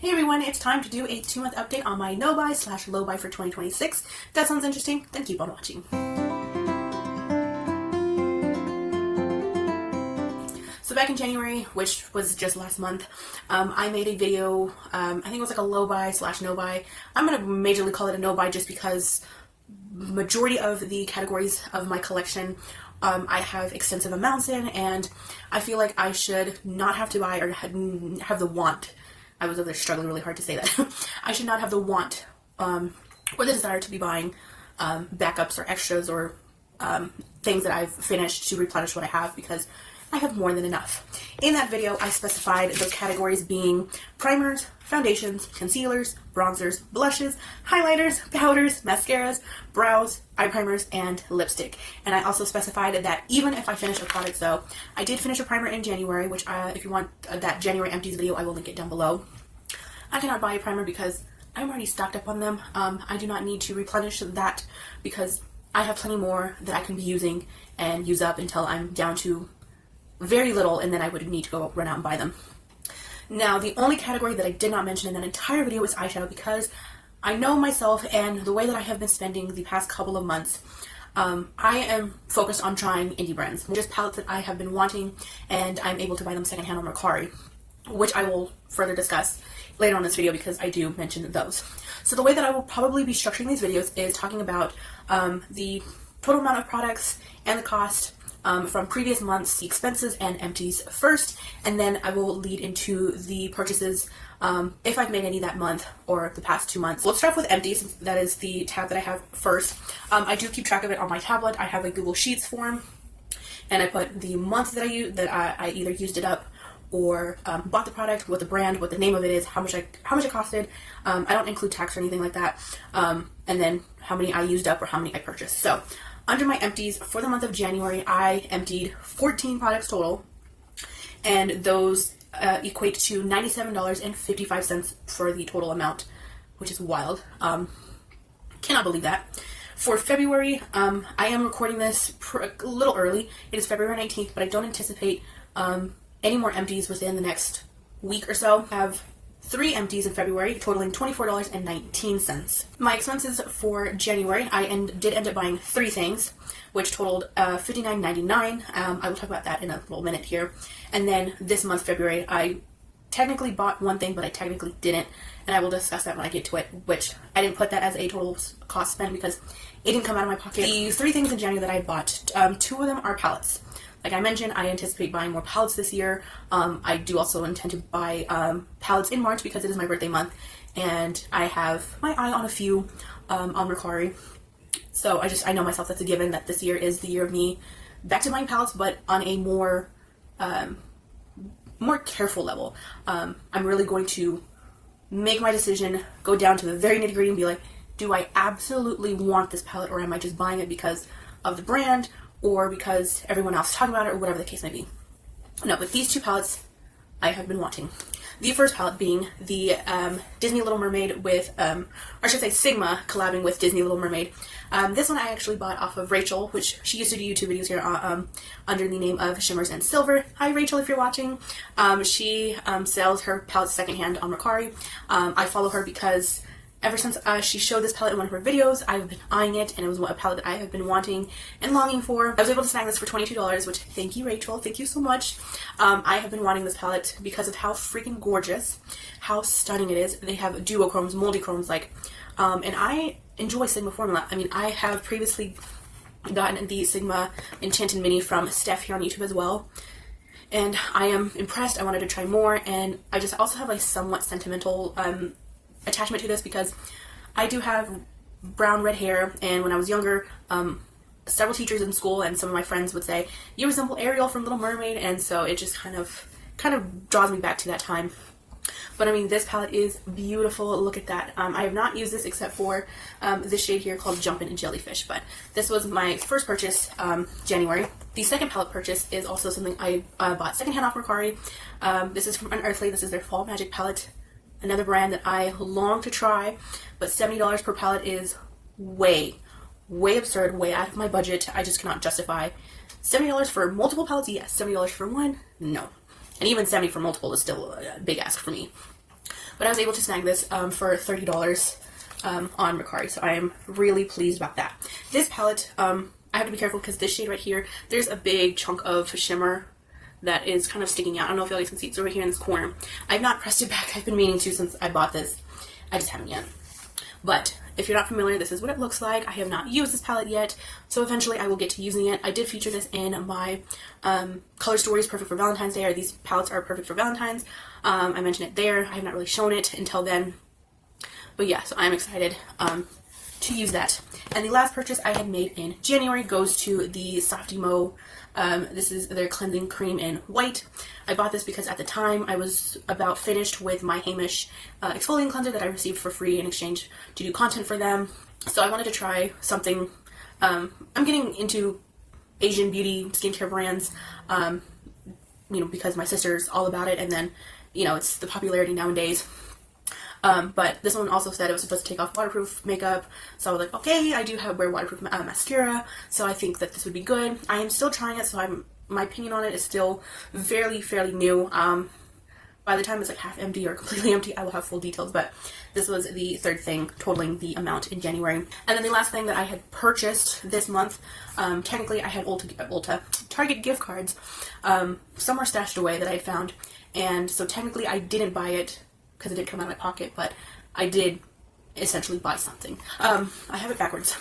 Hey everyone, it's time to do a 2-month update on my no-buy / low-buy for 2026. If that sounds interesting, then keep on watching. So back in January, which was just last month, I made a video, I think it was like a low-buy / no-buy. I'm going to majorly call it a no-buy just because majority of the categories of my collection I have extensive amounts in, and I feel like I should not have to buy or have the want. I was over there struggling really hard to say that. I should not have the want or the desire to be buying backups or extras or things that I've finished to replenish what I have, because I have more than enough. In that video, I specified those categories being primers, foundations, concealers, bronzers, blushes, highlighters, powders, mascaras, brows, eye primers, and lipstick. And I also specified that even if I finish a product, though, I did finish a primer in January, which if you want that January empties video, I will link it down below. I cannot buy a primer because I'm already stocked up on them. I do not need to replenish that because I have plenty more that I can be using and use up until I'm down to very little, and then I would need to go run out and buy them. Now, the only category that I did not mention in that entire video was eyeshadow, because I know myself and the way that I have been spending the past couple of months. I am focused on trying indie brands, just palettes that I have been wanting, and I'm able to buy them secondhand on Mercari, which I will further discuss later on in this video because I do mention those. So the way that I will probably be structuring these videos is talking about the total amount of products and the cost from previous months, the expenses and empties first, and then I will lead into the purchases if I've made any that month or the past 2 months. Let's start with empties. That is the tab that I have first. I do keep track of it on my tablet. I have a Google Sheets form, and I put the month that I either used it up or bought the product, what the brand, what the name of it is, how much it costed. I don't include tax or anything like that, and then how many I used up or how many I purchased. So under my empties for the month of January, I emptied 14 products total, and those equate to $97.55 for the total amount, which is wild. Cannot believe that. For February, I am recording this a little early. It is February 19th, but I don't anticipate any more empties within the next week or so. I have 3 empties in February, totaling $24.19. My expenses for January, I did end up buying 3 things, which totaled $59.99. I will talk about that in a little minute here. And then this month, February, I technically bought 1 thing, but I technically didn't, and I will discuss that when I get to it, which I didn't put that as a total cost spend because it didn't come out of my pocket. The 3 things in January that I bought, 2 of them are palettes. Like I mentioned, I anticipate buying more palettes this year. I do also intend to buy palettes in March because it is my birthday month, and I have my eye on a few on Mercari. So I know myself that's a given that this year is the year of me back to buying palettes, but on a more careful level. I'm really going to make my decision, go down to the very nitty-gritty and be like, do I absolutely want this palette, or am I just buying it because of the brand or because everyone else is talking about it, or whatever the case may be. No, but these 2 palettes I have been wanting. The first palette being the Disney Little Mermaid with, or I should say Sigma collabing with Disney Little Mermaid. This one I actually bought off of Rachel, which she used to do YouTube videos here under the name of Shimmers and Silver. Hi Rachel, if you're watching. She sells her palettes secondhand on Mercari. I follow her because ever since she showed this palette in one of her videos, I've been eyeing it, and it was a palette that I have been wanting and longing for. I was able to snag this for $22, which, thank you, Rachel. Thank you so much. I have been wanting this palette because of how freaking gorgeous, how stunning it is. They have duochromes, multi-chromes, and I enjoy Sigma formula. I mean, I have previously gotten the Sigma Enchanted Mini from Steph here on YouTube as well, and I am impressed. I wanted to try more, and I just also have a somewhat sentimental attachment to this because I do have brown red hair, and when I was younger, several teachers in school and some of my friends would say, you resemble Ariel from Little Mermaid, and so it just kind of draws me back to that time. But I mean, this palette is beautiful. Look at that. I have not used this except for this shade here called Jumpin' and Jellyfish, but this was my first purchase, January. The second palette purchase is also something I bought secondhand off Mercari. This is from Unearthly. This is their Fall Magic palette. Another brand that I long to try, but $70 per palette is way absurd, way out of my budget. I just cannot justify $70 for multiple palettes. Yes. $70 for one, no. And even $70 for multiple is still a big ask for me. but I was able to snag this for $30 on Mercari, so I am really pleased about that. This palette, I have to be careful because this shade right here, there's a big chunk of shimmer that is kind of sticking out. I don't know if you guys can see. It's over here in this corner. I've not pressed it back. I've been meaning to since I bought this. I just haven't yet. But if you're not familiar, this is what it looks like. I have not used this palette yet, so eventually I will get to using it. I did feature this in my color stories, perfect for Valentine's Day, or these palettes are perfect for Valentine's. I mentioned it there. I have not really shown it until then. But yeah, so I'm excited to use that. And the last purchase I had made in January goes to the Softy Mo. This is their cleansing cream in white. I bought this because at the time I was about finished with my Hamish exfoliating cleanser that I received for free in exchange to do content for them. So I wanted to try something. I'm getting into Asian beauty skincare brands, you know, because my sister's all about it, and then, you know, it's the popularity nowadays. But this one also said it was supposed to take off waterproof makeup, so I was like, okay, I do wear waterproof mascara, so I think that this would be good. I am still trying it, so my opinion on it is still fairly new. By the time it's like half empty or completely empty, I will have full details, but this was the third thing totaling the amount in January. And then the last thing that I had purchased this month, technically I had Target gift cards, somewhere stashed away that I had found, and so technically I didn't buy it because it didn't come out of my pocket, but I did essentially buy something. I have it backwards.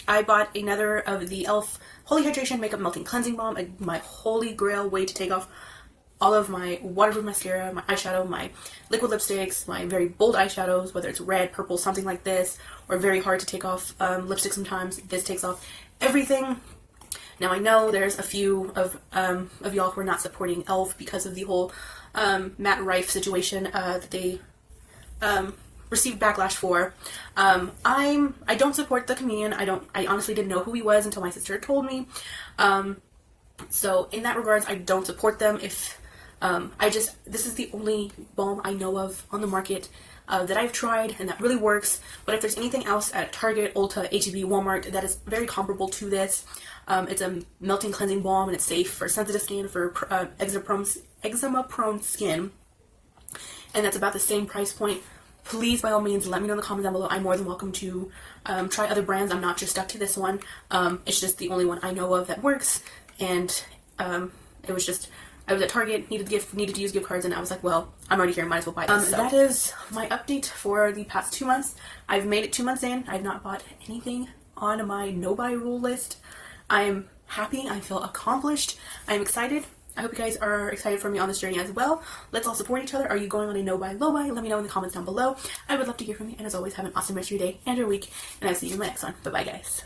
I bought another of the e.l.f. Holy Hydration Makeup Melting Cleansing Balm, my holy grail way to take off all of my waterproof mascara, my eyeshadow, my liquid lipsticks, my very bold eyeshadows, whether it's red, purple, something like this, or very hard to take off lipstick sometimes. This takes off everything. Now I know there's a few of y'all who are not supporting e.l.f. because of the whole Matt Rife situation that they received backlash for. I don't support the comedian. I honestly didn't know who he was until my sister told me. So in that regards, I don't support them. If this is the only balm I know of on the market that I've tried and that really works. But if there's anything else at Target, Ulta, H-E-B, Walmart that is very comparable to this, it's a melting cleansing balm and it's safe for sensitive skin, for eczema-prone skin, and that's about the same price point. Please, by all means, let me know in the comments down below. I'm more than welcome to try other brands. I'm not just stuck to this one. It's just the only one I know of that works, and it was just, I was at Target, needed to use gift cards, and I was like, well, I'm already here, might as well buy this. So that is my update for the past 2 months. I've made it 2 months in. I've not bought anything on my no-buy rule list. I'm happy. I feel accomplished. I'm excited. I hope you guys are excited for me on this journey as well. Let's all support each other. Are you going on a no-buy, low-buy? Let me know in the comments down below. I would love to hear from you. And as always, have an awesome rest of your day and your week. And I'll see you in my next one. Bye-bye, guys.